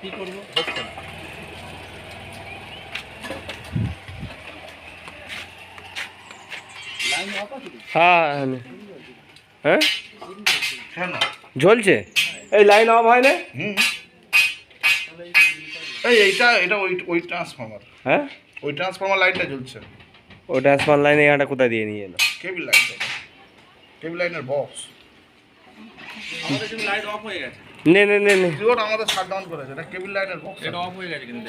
কি করবো, হচ্ছে না। হ্যাঁ হ্যাঁ জ্বলছে, এই লাইন অফ হয় না। এইটা এটা ওই ট্রান্সফরমার, হ্যাঁ ওই ট্রান্সফরমার লাইনটা জ্বলছে। ওই ট্রান্সফার লাইনে এখানটা কোথায় দিয়ে নিয়ে এলো? কেবল লাইনটা, কেবল লাইনের বক্স। আমাদের কিন্তু লাইট অফ হয়ে গেছে। নে নে নে নে জিওটা আমাদের শাট ডাউন করেছে, এটা কেবল লাইনের বক্স। এটা অফ হয়ে গেছে কিন্তু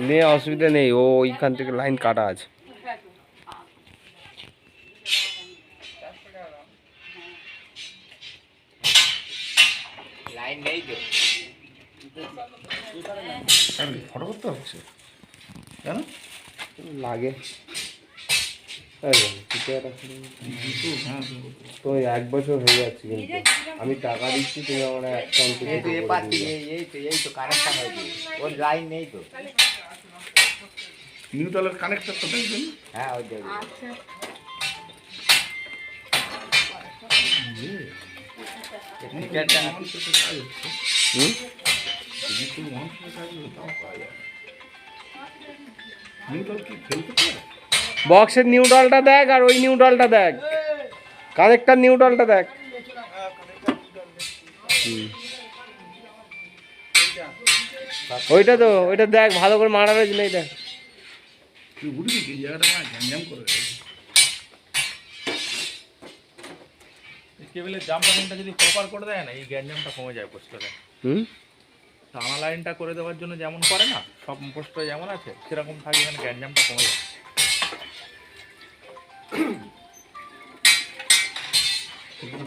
নিয়ে অসুবিধা নেই, ও ওইখান থেকে লাইন কাটা আছে। লাইন নেই তো, ফটো করতে হচ্ছে কেন লাগে তো 1 বছর হয়ে যাচ্ছে, কিন্তু আমি টাকা দিচ্ছি, তুমি আমার অ্যাকাউন্ট থেকে এই তো এ পাচ্ছি, এই তো কানেকশন হয়েছে, ওর লাইন নেই তো। নিউট্রালের কানেক্টর তো দেখবেন। হ্যাঁ ওই দেখুন, মিটারটা নিউট্রাল কি ফেলতে পারে? বক্সের নিউট্রালটা দেখ, আর ওই নিউট্রালটা দেখ, কানেক্টর নিউট্রালটা দেখ। ওইটা তো, ওইটা দেখ ভালো করে মারা রয়েছে না, এটা তুই বুঝবি কি জায়গাটা না ঝ্যামঝ্যাম করে রেখেছে। কেবলের জাম্প লাইনটা যদি প্রপার করে দেয় না, এই গ্যাঞ্জামটা কমে যায় পোস্টারে। টানা লাইনটা করে দেওয়ার জন্য যেমন করে না, সব পোস্টারে যেমন আছে সেরকম থাকে, এখানে গ্যাঞ্জামটা কমে যায়।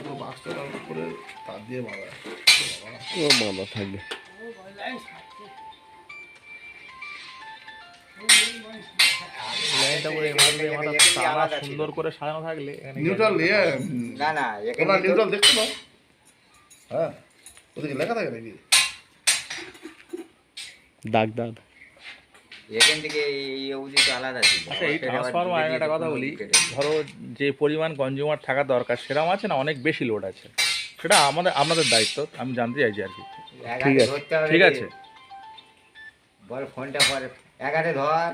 পুরো বাক্সটা করে তার দিয়ে বাঁধা, ও বাবা থাকবে। লাইনটা করে তারা সুন্দর করে সাজানো থাকলে নিউট্রাল না না, তোমরা নিউট্রাল দেখতে পাও। হ্যাঁ, ওদিকে লেখা থাকে নাকি? দাগ দাগ এখান থেকে এই অবধি তো আলাদা ছিল। আচ্ছা, এই ট্রান্সফরমার একটা কথা বলি, ধরো যে পরিমাণ কনজিউমার থাকা দরকার সেরকম আছে না, অনেক বেশি লোড আছে, সেটা আপনাদের দায়িত্ব, আমি জানতে চাইছি আর কি। ঠিক আছে, ঠিক আছে, বল ফোনটা পরে একারে ধর,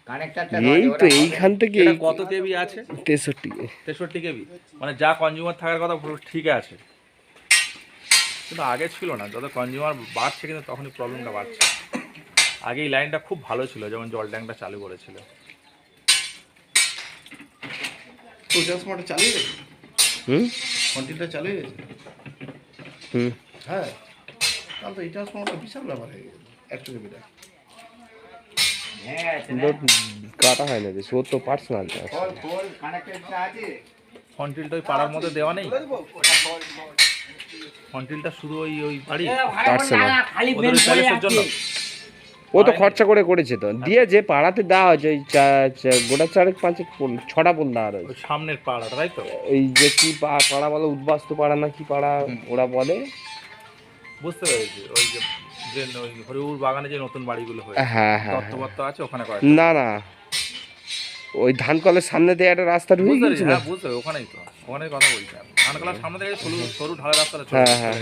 কানেক্টরটা এই তো এইখান থেকে এটা কত কেবি আছে? 63 কেবি, মানে যা কনজিউমার থাকার কথা পুরো ঠিক আছে, কিন্তু আগে ছিল না। যত কনজিউমার বাড়ছে কিন্তু তখনই প্রবলেমটা বাড়ছে। আগে এই লাইনটা খুব ভালো ছিল, যেমন জল ট্যাঙ্কটা চালু করেছিল। তো ট্রান্সফরমারটা চালিয়ে গেছে, কন্টিনিউটা চালিয়ে গেছে। হ্যাঁ, তাহলে তো এই ট্রান্সফরমারটা বিশাল ব্যাপার হয়ে গেছে 100 কেবিটা। কাটা হয় না, বেশ ওর তো পার্সোনাল কন্টিলটা ওই পাড়ার মধ্যে দেওয়া নেই, কন্টিলটা শুধু ওই বাড়ি পার্সোনাল, ওদের প্যালেসের জন্য। ও তো খরচা করে করেছে তো, দিয়ে যে পাড়াতে দেওয়া হয়েছে ওই গোটা 4-5-6টা পোল দেওয়া রয়েছে ওই সামনের পাড়াটা, তাই তো? এই যে কি পাড়া বলে, উদ্বাস্তু পাড়া না কি পাড়া ওরা বলে, বুঝতে পেরেছি। ওই যে ওই হরিপুর বাগানে যে নতুন বাড়িগুলো হয়েছে, হ্যাঁ হ্যাঁ তত্ত্ববত্ত আছে ওখানে করে। না না, ওই ধানকলের সামনে দিয়ে একটা রাস্তা ঢুকে গেছে না, বুঝতে হবে, ওখানেই তো, ওখানেই কথা বলছি। ধানকলের সামনে থেকে সরু ঢালাই রাস্তাটা, হ্যাঁ হ্যাঁ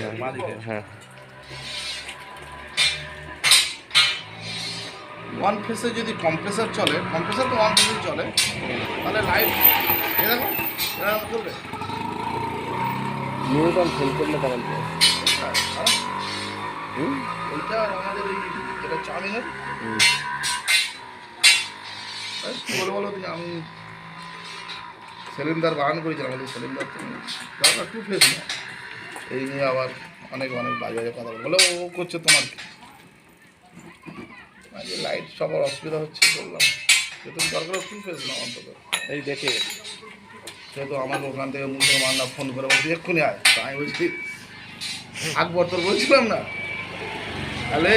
হ্যাঁ। ওয়ান ফেসে যদি কম্প্রেসার চলে, কম্প্রেসার তো ওয়ান ফেসে চলে, তাহলে লাইট দেখো এরকম চলবে। নিউটন ফেল করলে তখন ওইটা আমাদের ওই যেটা চাউমিনের বলো তুমি, আমি সিলিন্ডার বাগান করেছিলাম, আমাদের সিলিন্ডার দরকার 2 ফেস না, এই নিয়ে আবার অনেক বাজে বাজে কথা বলে ও করছে তোমার কি লাইট সবার অসুবিধা হচ্ছে বললাম, সেহেতু দরকার 2 ফেস না অন্তত। এই দেখে সেহেতু আমাকে ওখান থেকে মুসলমানরা ফোন করে বলছি এক্ষুনি আয়, তো আমি বলছি আকবর তোর বলছিলাম না, তাহলে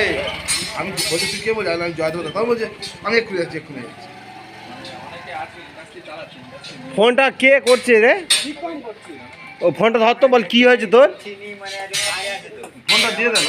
আমি বলছি তুই কে বলছি, আমি জয়দেব তাও বলছে আমি এক্ষুনি যাচ্ছি, এক্ষুনি যাচ্ছি। ফোনটা কে করছে রে? ও ফোনটা ধর তো, বল কি হয়েছে তোর? ফোনটা দিয়ে দেন।